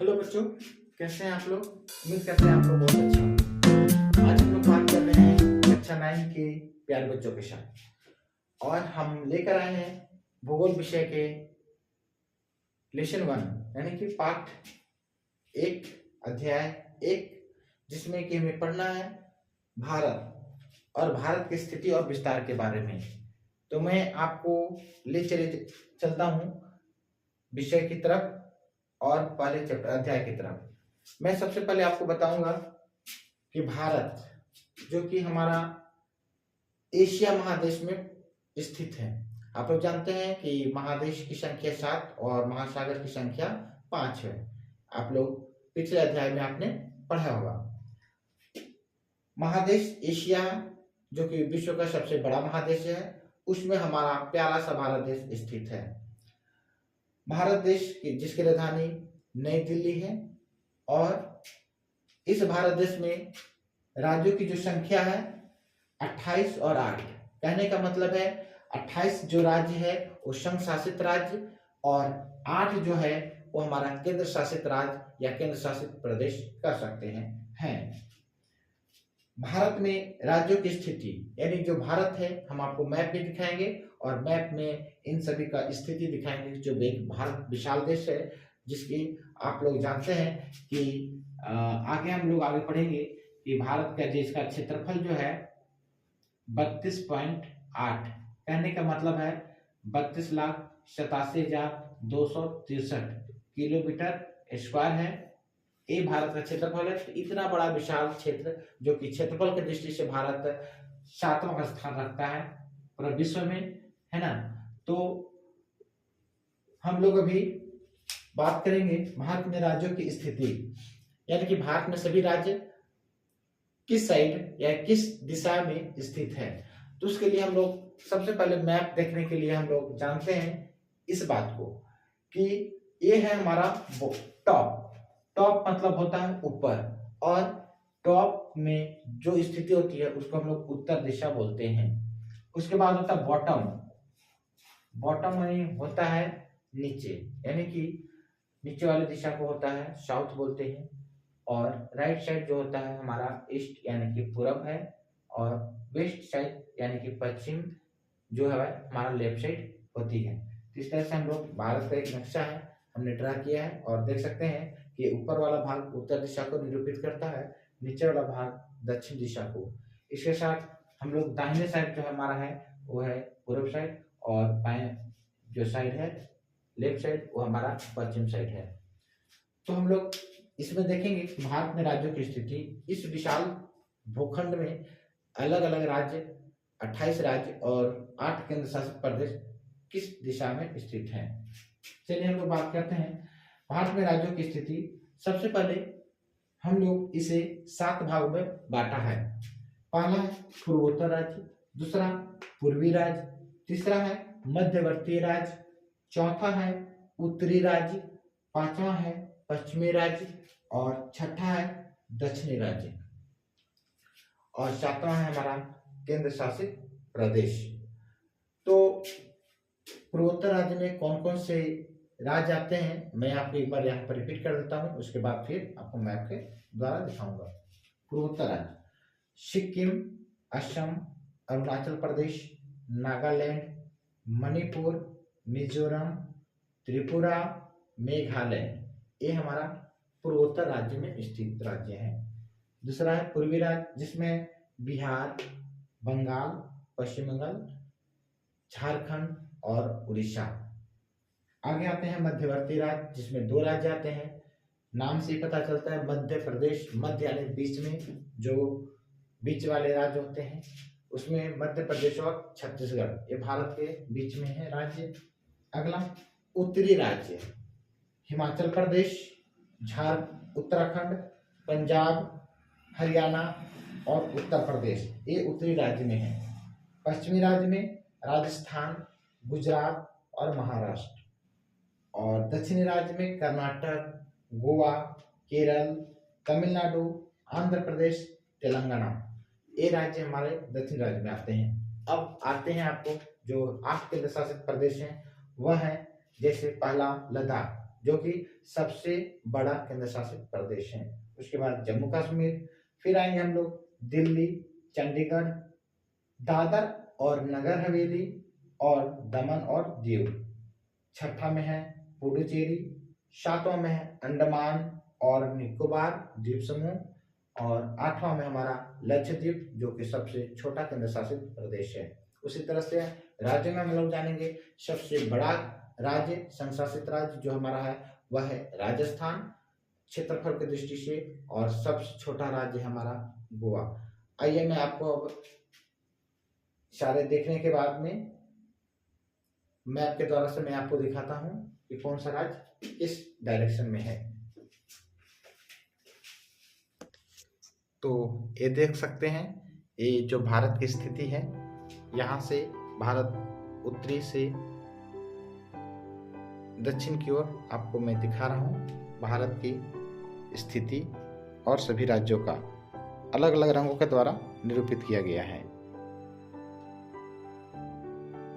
Hello बच्चों, कैसे हैं आप लोग। उम्मीद करते हैं आप लोग बहुत अच्छा हो। आज हम लोग बात कर रहे हैं कक्षा 9 के प्यारे बच्चों के साथ, और हम लेकर आए हैं भूगोल विषय के लेसन 1 यानी कि पाठ 1 अध्याय 1, जिसमें कि हमें पढ़ना है भारत और भारत की स्थिति और विस्तार के बारे में। तो मैं आपको ले चलता हूँ विषय की तरफ और पहले चैप्टर अध्याय की तरफ। मैं सबसे पहले आपको बताऊंगा कि भारत जो कि हमारा एशिया महादेश में स्थित है। आप लोग जानते हैं कि महादेश की संख्या 7 और महासागर की संख्या 5 है। आप लोग पिछले अध्याय में आपने पढ़ा होगा। महादेश एशिया जो कि विश्व का सबसे बड़ा महादेश है, उसमें हमारा प्यारा सा भारत देश स्थित है। भारत देश की जिसकी राजधानी नई दिल्ली है, और इस भारत देश में राज्यों की जो संख्या है 28 और 8। कहने का मतलब है 28 जो राज्य है वो संघ शासित राज्य, और 8 जो है वो हमारा केंद्र शासित राज्य या केंद्र शासित प्रदेश कर सकते हैं। भारत में राज्यों की स्थिति यानी जो भारत है, हम आपको मैप भी दिखाएंगे और मैप में इन सभी का स्थिति दिखाएंगे। जो एक भारत विशाल देश है, जिसकी आप लोग जानते हैं कि आगे हम लोग आगे पढ़ेंगे कि भारत का देश का क्षेत्रफल जो है 32.8, कहने का मतलब है 32,87,263 किलोमीटर स्क्वायर है। ये भारत का क्षेत्रफल है। तो इतना बड़ा विशाल क्षेत्र, जो कि क्षेत्रफल की दृष्टि से भारत 7वां स्थान रखता है पूरे विश्व में, है ना। तो हम लोग अभी बात करेंगे भारत में राज्यों की स्थिति, यानी कि भारत में सभी राज्य किस साइड या किस दिशा में स्थित है। तो उसके लिए हम लोग सबसे पहले मैप देखने के लिए हम लोग जानते हैं इस बात को कि ये है हमारा टॉप। टॉप मतलब होता है ऊपर, और टॉप में जो स्थिति होती है उसको हम लोग उत्तर दिशा बोलते हैं। उसके बाद होता है बॉटम। बॉटम में होता है नीचे, यानी कि नीचे वाली दिशा को होता है साउथ बोलते हैं। और राइट साइड जो होता है हमारा ईस्ट यानी कि पूरब है, और वेस्ट साइड यानी कि पश्चिम जो है हमारा लेफ्ट साइड होती है। तो इस तरह से हम लोग भारत का एक नक्शा है हमने ड्रा किया है, और देख सकते हैं कि ऊपर वाला भाग उत्तर दिशा को निरूपित करता है, नीचे वाला भाग दक्षिण दिशा को। इसके साथ हम लोग दाहिने साइड जो हमारा है वो है पूर्व साइड, और बाएं जो साइड है लेफ्ट साइड वो हमारा पश्चिम साइड है। तो हम लोग इसमें देखेंगे कि भारत में राज्यों की स्थिति। इस विशाल भूखंड में अलग अलग राज्य 28 राज्य और 8 केंद्र शासित प्रदेश किस दिशा में स्थित हैं। चलिए हम लोग बात करते हैं भारत में राज्यों की स्थिति। सबसे पहले हम लोग इसे 7 भागों में बांटा है। पहला है पूर्वोत्तर राज्य, दूसरा पूर्वी राज्य, तीसरा है मध्यवर्ती राज्य, चौथा है उत्तरी राज्य, पांचवा है पश्चिमी राज्य, और छठा है दक्षिणी राज्य, और सातवां है हमारा केंद्र शासित प्रदेश। तो पूर्वोत्तर राज्य में कौन कौन से राज्य आते हैं मैं आपको एक बार यहाँ पर रिपीट कर देता हूँ, उसके बाद फिर आपको मैप के द्वारा दिखाऊंगा। पूर्वोत्तर राज्य सिक्किम, असम, अरुणाचल प्रदेश, नागालैंड, मणिपुर, मिजोरम, त्रिपुरा, मेघालय, ये हमारा पूर्वोत्तर राज्य में स्थित राज्य है। दूसरा है पूर्वी राज्य, जिसमें बिहार, बंगाल, पश्चिम बंगाल, झारखंड और उड़ीसा। आगे आते हैं मध्यवर्ती राज्य, जिसमें 2 राज्य आते हैं। नाम से ही पता चलता है मध्य प्रदेश, मध्य यानी बीच में, जो बीच वाले राज्य होते हैं उसमें मध्य प्रदेश और छत्तीसगढ़, ये भारत के बीच में है राज्य। अगला उत्तरी राज्य, हिमाचल प्रदेश, उत्तराखंड, पंजाब, हरियाणा और उत्तर प्रदेश, ये उत्तरी राज्य में है। पश्चिमी राज्य में राजस्थान, गुजरात और महाराष्ट्र, और दक्षिणी राज्य में कर्नाटक, गोवा, केरल, तमिलनाडु, आंध्र प्रदेश, तेलंगाना, ये राज्य हमारे दक्षिण राज्य में आते हैं। अब आते हैं आपको जो 8 केंद्र शासित प्रदेश हैं, वह है जैसे पहला लद्दाख, जो कि सबसे बड़ा केंद्र शासित प्रदेश है। उसके बाद जम्मू कश्मीर, फिर आएंगे हम लोग दिल्ली, चंडीगढ़, दादर और नगर हवेली और दमन और दीव। छठा में है पुडुचेरी, सातवां में है अंडमान और निकोबार द्वीप समूह और आठवां में हमारा लक्षद्वीप जो कि सबसे छोटा केंद्र शासित प्रदेश है। उसी तरह से राज्य में हम लोग जानेंगे सबसे बड़ा राज्य संघ शासित राज्य जो हमारा है वह है राजस्थान क्षेत्रफल की दृष्टि से, और सबसे छोटा राज्य हमारा गोवा। आइए मैं आपको अब सारे देखने के बाद में मैप के द्वारा से मैं आपको दिखाता हूं कि कौन सा राज्य इस डायरेक्शन में है। तो ये देख सकते हैं, ये जो भारत की स्थिति है, यहाँ से भारत उत्तरी से दक्षिण की ओर आपको मैं दिखा रहा हूँ भारत की स्थिति, और सभी राज्यों का अलग अलग रंगों के द्वारा निरूपित किया गया है।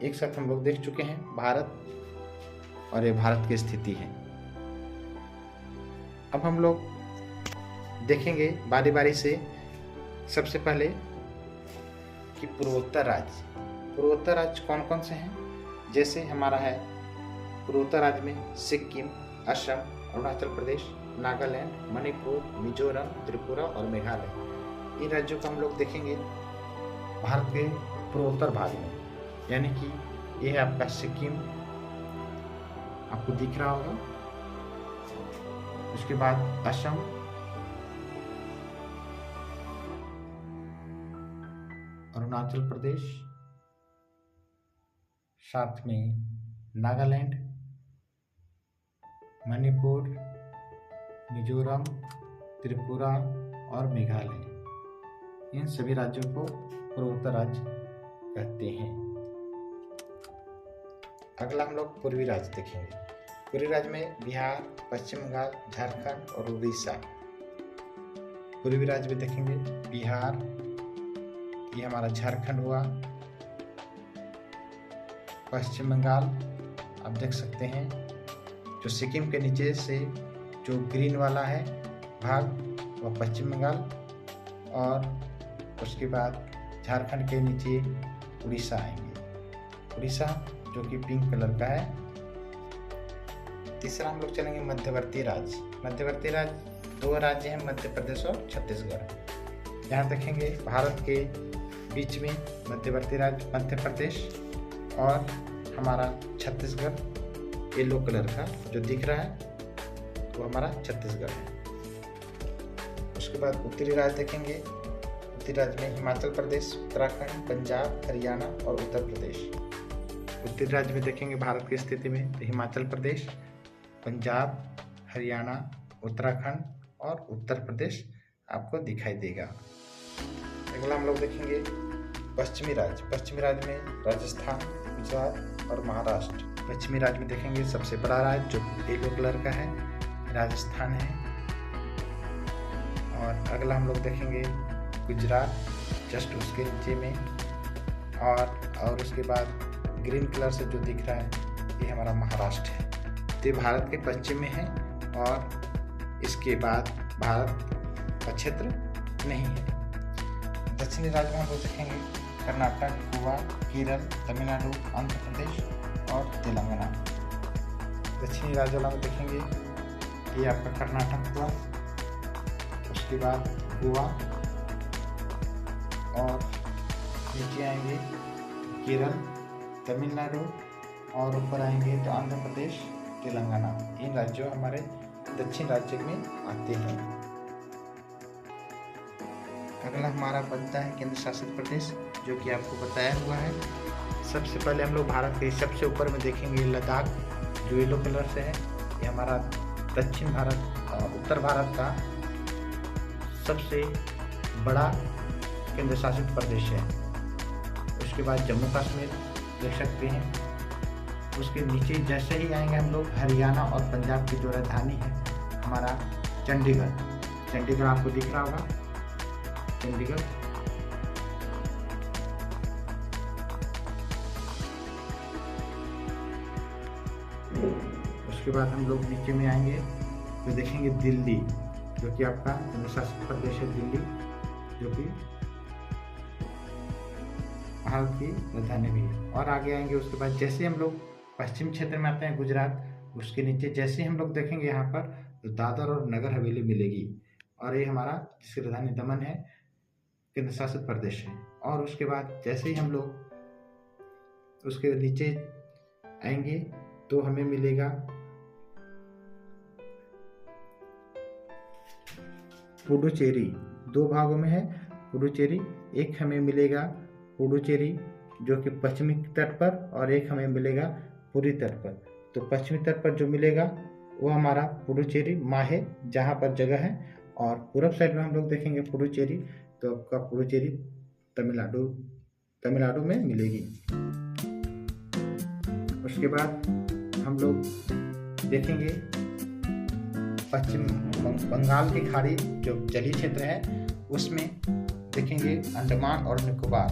एक साथ हम लोग देख चुके हैं भारत, और ये भारत की स्थिति है। अब हम लोग देखेंगे बारी बारी से। सबसे पहले कि पूर्वोत्तर राज्य कौन कौन से हैं। जैसे हमारा है पूर्वोत्तर राज्य में सिक्किम, असम, अरुणाचल प्रदेश, नागालैंड, मणिपुर, मिजोरम, त्रिपुरा और मेघालय। इन राज्यों को हम लोग देखेंगे भारत के पूर्वोत्तर भाग में, यानी कि यह है आपका सिक्किम, आपको दिख रहा होगा। उसके बाद असम, अरुणाचल प्रदेश, साथ में नागालैंड, मणिपुर, मिजोरम, त्रिपुरा और मेघालय। इन सभी राज्यों को पूर्वोत्तर राज्य कहते हैं। अगला हम लोग पूर्वी राज्य देखेंगे। पूर्वी राज्य में बिहार, पश्चिम बंगाल, झारखंड और उड़ीसा। पूर्वी राज्य में देखेंगे बिहार, ये हमारा झारखंड हुआ। पश्चिम बंगाल आप देख सकते हैं, जो सिक्किम के नीचे से जो ग्रीन वाला है भाग वह पश्चिम बंगाल, और उसके बाद झारखंड के नीचे उड़ीसा आएंगे। उड़ीसा जो कि पिंक कलर का है। तीसरा हम लोग चलेंगे मध्यवर्ती राज्य। दो राज्य हैं, मध्य प्रदेश और छत्तीसगढ़। यहाँ देखेंगे भारत के बीच में मध्यवर्ती राज्य मध्य प्रदेश और हमारा छत्तीसगढ़, येलो कलर का जो दिख रहा है वो हमारा छत्तीसगढ़ है। उसके बाद उत्तरी राज्य देखेंगे। उत्तरी राज्य में हिमाचल प्रदेश, उत्तराखंड, पंजाब, हरियाणा और उत्तर प्रदेश। उत्तरी राज्य में देखेंगे भारत की स्थिति में तो हिमाचल प्रदेश, पंजाब, हरियाणा, उत्तराखंड और उत्तर प्रदेश आपको दिखाई देगा। अगला हम लोग देखेंगे पश्चिमी राज्य में राजस्थान, गुजरात और महाराष्ट्र। पश्चिमी राज्य में देखेंगे सबसे बड़ा राज्य जो येलो कलर का है राजस्थान है। और अगला हम लोग देखेंगे गुजरात, जस्ट उसके नीचे में, और उसके बाद ग्रीन कलर से जो दिख रहा है ये हमारा महाराष्ट्र है। तो भारत के पश्चिम में है, और इसके बाद भारत का क्षेत्र नहीं है। दक्षिणी राज्य में हम लोग देखेंगे कर्नाटक, गोवा, केरल, तमिलनाडु, आंध्र प्रदेश और तेलंगाना। दक्षिणी राज्य में देखेंगे ये आपका कर्नाटक हुआ, उसके बाद गोवा, और नीचे आएंगे केरल, तमिलनाडु, और ऊपर आएंगे तो आंध्र प्रदेश, तेलंगाना। इन राज्यों हमारे दक्षिण राज्य में आते हैं। अगला हमारा बनता है केंद्र शासित प्रदेश, जो कि आपको बताया हुआ है। सबसे पहले हम लोग भारत के सबसे ऊपर में देखेंगे लद्दाख, जो येलो कलर से है। ये हमारा दक्षिण भारत उत्तर भारत का सबसे बड़ा केंद्र शासित प्रदेश है। उसके बाद जम्मू कश्मीर देख सकते हैं। उसके नीचे जैसे ही आएंगे हम लोग हरियाणा और पंजाब की जो राजधानी है हमारा चंडीगढ़ आपको दिख रहा होगा, चंडीगढ़। उसके उसके बाद हम लोग नीचे में आएंगे तो देखेंगे दिल्ली, जो कि आपका केंद्र शासित प्रदेश है दिल्ली, जो कि भारत की राजधानी भी है। और आगे आएंगे उसके बाद जैसे हम लोग पश्चिम क्षेत्र में आते हैं गुजरात, उसके नीचे जैसे हम लोग देखेंगे यहाँ पर तो दादर और नगर हवेली मिलेगी, और ये हमारा जिसकी राजधानी दमन है केंद्र शासित प्रदेश है। और उसके बाद जैसे ही हम लोग उसके नीचे आएंगे तो हमें मिलेगा पुडुचेरी, 2 भागों में है पुडुचेरी। एक हमें मिलेगा पुडुचेरी जो कि पश्चिमी तट पर, और एक हमें मिलेगा पूर्वी तट पर। तो पश्चिमी तट पर जो मिलेगा वो हमारा पुडुचेरी माहे जहाँ पर जगह है, और पूर्व साइड में हम लोग देखेंगे पुडुचेरी, तो आपका पुडुचेरी तमिलनाडु में मिलेगी। उसके बाद हम लोग देखेंगे पश्चिम बंगाल की खाड़ी जो जलीय क्षेत्र है उसमें देखेंगे अंडमान और निकोबार,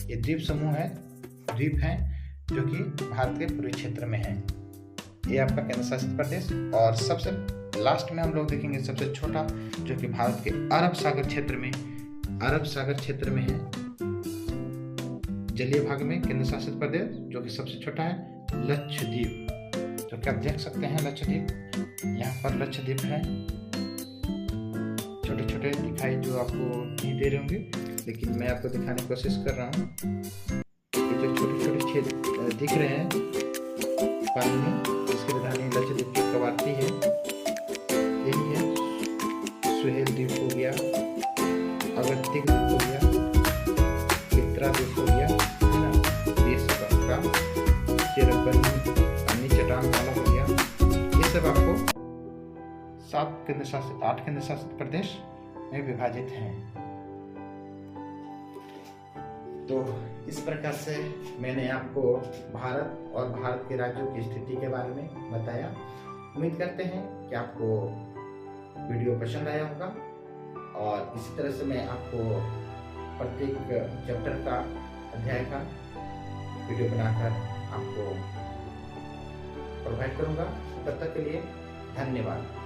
ये द्वीप समूह है, द्वीप हैं जो कि भारत के पूर्वी क्षेत्र में है। ये आपका केंद्र शासित प्रदेश। और सबसे लास्ट में हम लोग देखेंगे सबसे छोटा जो कि भारत के अरब सागर क्षेत्र में है, जलीय भाग में केंद्र शासित प्रदेश जो कि सबसे छोटा है लक्षद्वीप, जो कि आप देख सकते हैं लक्षद्वीप। यहाँ पर लक्षद्वीप है, छोटे छोटे दिखाई जो आपको नहीं दे रहे होंगे, लेकिन मैं आपको दिखाने की कोशिश कर रहा हूँ। ये जो छोटे छोटे छेद दिख रहे हैं पानी में, इसकी राजधानी लक्षद्वीप की कवारती है, यही है। सुहेल द्वीप हो गया, अगत्तिक द्वीप हो गया, पित्रा द्वीप हो गया, है ना, ये सब आपका पानी चट्टान वाला हो गया। ये सब आपको 8 केंद्र शासित प्रदेश में विभाजित हैं। तो इस प्रकार से मैंने आपको भारत और भारत के राज्यों की स्थिति के बारे में बताया। उम्मीद करते हैं कि आपको वीडियो पसंद आया होगा, और इसी तरह से मैं आपको प्रत्येक चैप्टर का, अध्याय का वीडियो बनाकर आपको प्रोवाइड करूंगा। तब तक के लिए धन्यवाद।